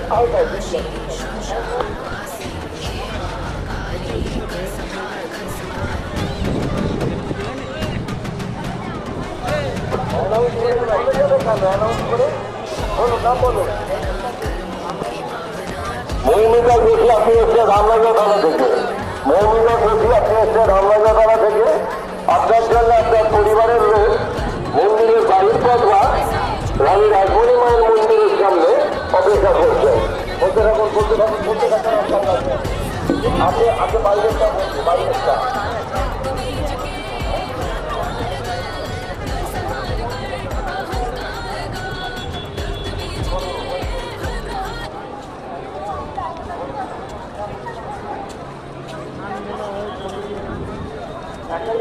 মৌমিকা দেখি আপনি এসছে রামরাজা থানা থেকে। মৌমিকা দেখি আপনি এসছে রামরাজা থানা থেকে। আপনার জন্য আপনার পরিবারের লোক মন্দিরের বাড়ির পথা রানী রাজমণি মায়ের মন্দিরের সামনে অপেক্ষা করছে। বলতে থাকুন বলতে থাকুন বলতে থাকুন। আপনি আপনি বাইরেরটা বলছি বাইরেরটা। একটা